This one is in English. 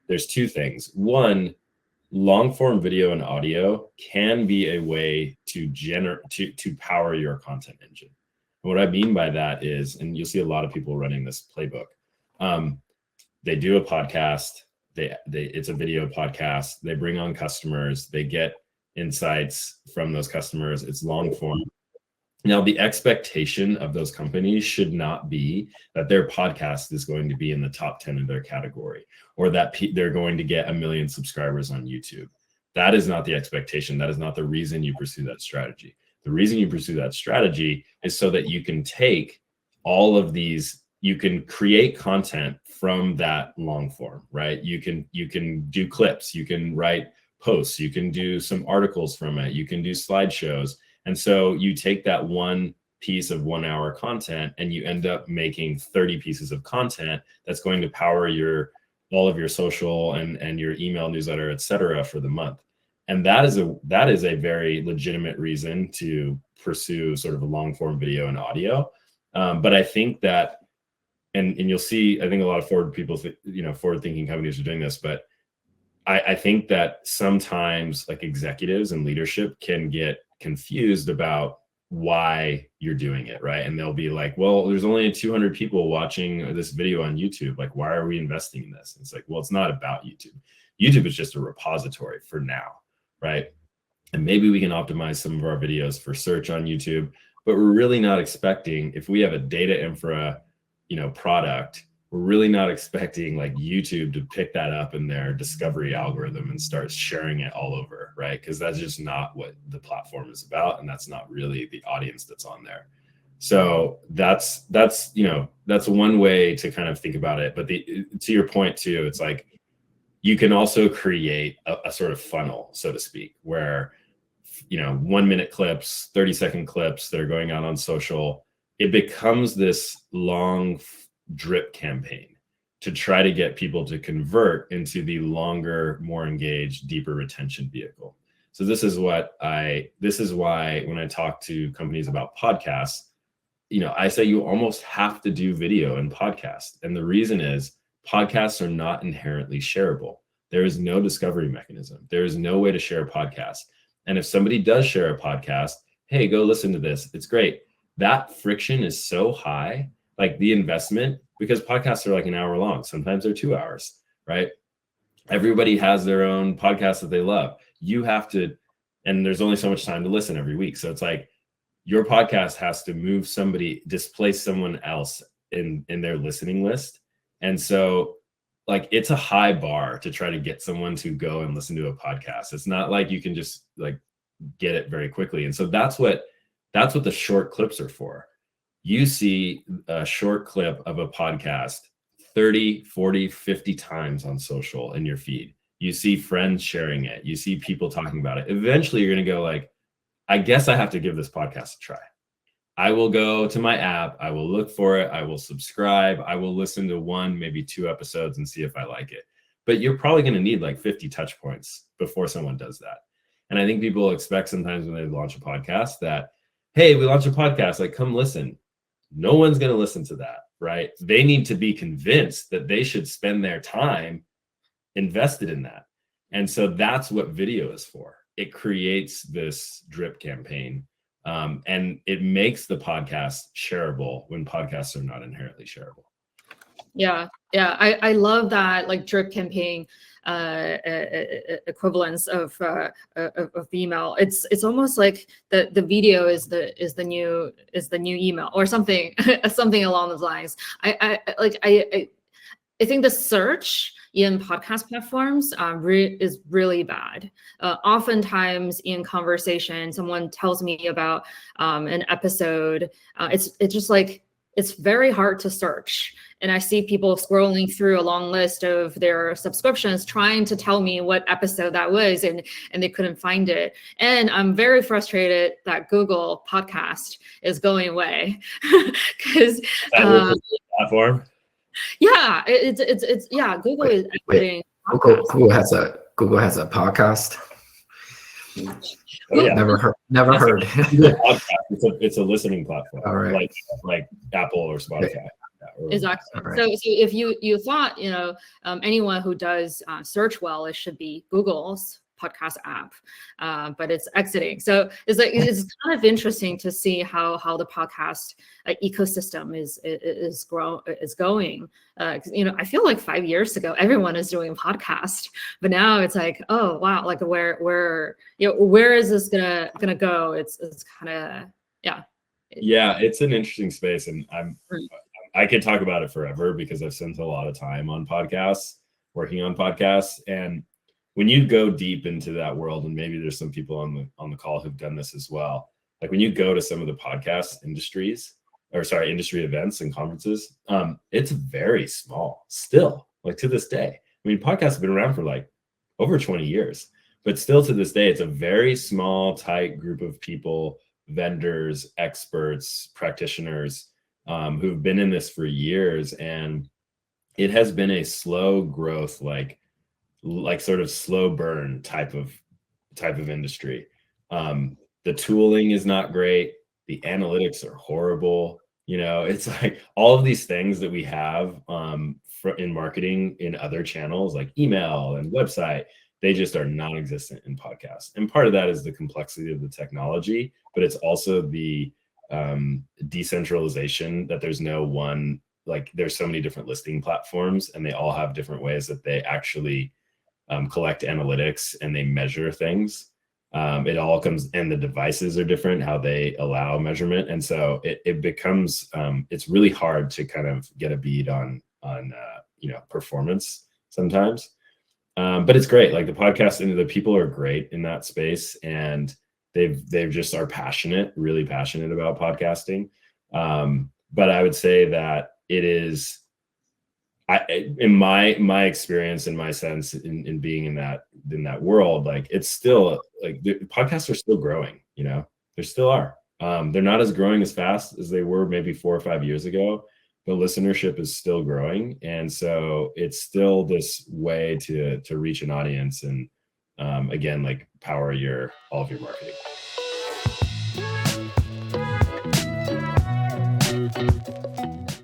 there's two things. One, long form video and audio can be a way to power your content engine. And what I mean by that is, and you'll see a lot of people running this playbook. They do a podcast. It's a video podcast. They bring on customers. They get insights from those customers. It's long form. Now, the expectation of those companies should not be that their podcast is going to be in the top 10 of their category, or that they're going to get 1 million subscribers on YouTube. That is not the expectation. That is not the reason you pursue that strategy. The reason you pursue that strategy is so that you can take all of these, you can create content from that long form, right? You can do clips, you can write posts, you can do some articles from it, you can do slideshows. And so you take that one piece of 1 hour content and you end up making 30 pieces of content that's going to power all of your social and your email newsletter, et cetera, for the month. And that is a very legitimate reason to pursue sort of a long form video and audio. But I think that, and you'll see, I think a lot of forward thinking companies are doing this, but I think that sometimes like executives and leadership can get confused about why you're doing it, right? And they'll be like, well, there's only 200 people watching this video on YouTube. Like, why are we investing in this? And it's like, well, it's not about YouTube. YouTube is just a repository for now, right? And maybe we can optimize some of our videos for search on YouTube, but we're really not expecting, if we have a data infra, product, we're really not expecting like YouTube to pick that up in their discovery algorithm and start sharing it all over, right? Because that's just not what the platform is about, and that's not really the audience that's on there. So that's one way to kind of think about it. But to your point too, it's like you can also create a sort of funnel, so to speak, where 1 minute clips, 30-second clips that are going out on social. It becomes this long drip campaign to try to get people to convert into the longer, more engaged, deeper retention vehicle. So this is why when I talk to companies about podcasts, I say you almost have to do video and podcast. And the reason is podcasts are not inherently shareable. There is no discovery mechanism. There is no way to share a podcast. And if somebody does share a podcast, hey, go listen to this. It's great. That friction is so high, like the investment, because podcasts are like an hour long. Sometimes they're 2 hours, right? Everybody has their own podcast that they love. You have to, and there's only so much time to listen every week. So it's like your podcast has to move somebody, displace someone else in their listening list. And so like, it's a high bar to try to get someone to go and listen to a podcast. It's not like you can just like get it very quickly. And so that's what the short clips are for. You see a short clip of a podcast 30, 40, 50 times on social in your feed. You see friends sharing it. You see people talking about it. Eventually you're going to go like, I guess I have to give this podcast a try. I will go to my app. I will look for it. I will subscribe. I will listen to 1, maybe 2 episodes and see if I like it. But you're probably going to need like 50 touch points before someone does that. And I think people expect sometimes when they launch a podcast that, hey, we launched a podcast, like come listen. No one's going to listen to that, right? They need to be convinced that they should spend their time invested in that. And so that's what video is for. It creates this drip campaign, and it makes the podcast shareable when podcasts are not inherently shareable. Yeah. I love that, like drip campaign equivalence of email. It's almost like the video is the new email or something something along those lines. I think the search in podcast platforms is really bad. Oftentimes in conversation, someone tells me about an episode. It's just like, it's very hard to search. And I see people scrolling through a long list of their subscriptions trying to tell me what episode that was, and they couldn't find it. And I'm very frustrated that Google Podcast is going away because platform. Yeah, it's yeah. Google is Google has a podcast. Oh, yeah. Never heard. It's a listening platform. All right. Like Apple or Spotify. Exactly. Alright. So if you thought, anyone who does search well, it should be Google's podcast app, but it's exiting. So it's kind of interesting to see how the podcast ecosystem is going. I feel like 5 years ago everyone is doing podcast, but now it's like, oh wow, like where is this gonna go? It's kind of Yeah, it's an interesting space, and I could talk about it forever because I've spent a lot of time on podcasts, working on podcasts. And when you go deep into that world, and maybe there's some people on the call who've done this as well, like when you go to some of the podcast industry events and conferences, it's very small still, like to this day. I mean, podcasts have been around for like over 20 years, but still to this day, it's a very small, tight group of people, vendors, experts, practitioners, who've been in this for years. And it has been a slow growth, like sort of slow burn type of industry. The tooling is not great. The analytics are horrible. It's like all of these things that we have in marketing in other channels like email and website, they just are non-existent in podcasts. And part of that is the complexity of the technology, but it's also the decentralization, that there's no one, like there's so many different listing platforms, and they all have different ways that they actually collect analytics and they measure things. It all comes, and the devices are different, how they allow measurement. And so it becomes, it's really hard to kind of get a bead on performance sometimes. But it's great. Like the podcast and the people are great in that space, and they've just are really passionate about podcasting. But I would say that it is, in my experience, in my sense, in being in that world, like it's still like the podcasts are still growing. They still are. They're not as growing as fast as they were maybe 4 or 5 years ago, but listenership is still growing. And so it's still this way to reach an audience and, again, like power all of your marketing.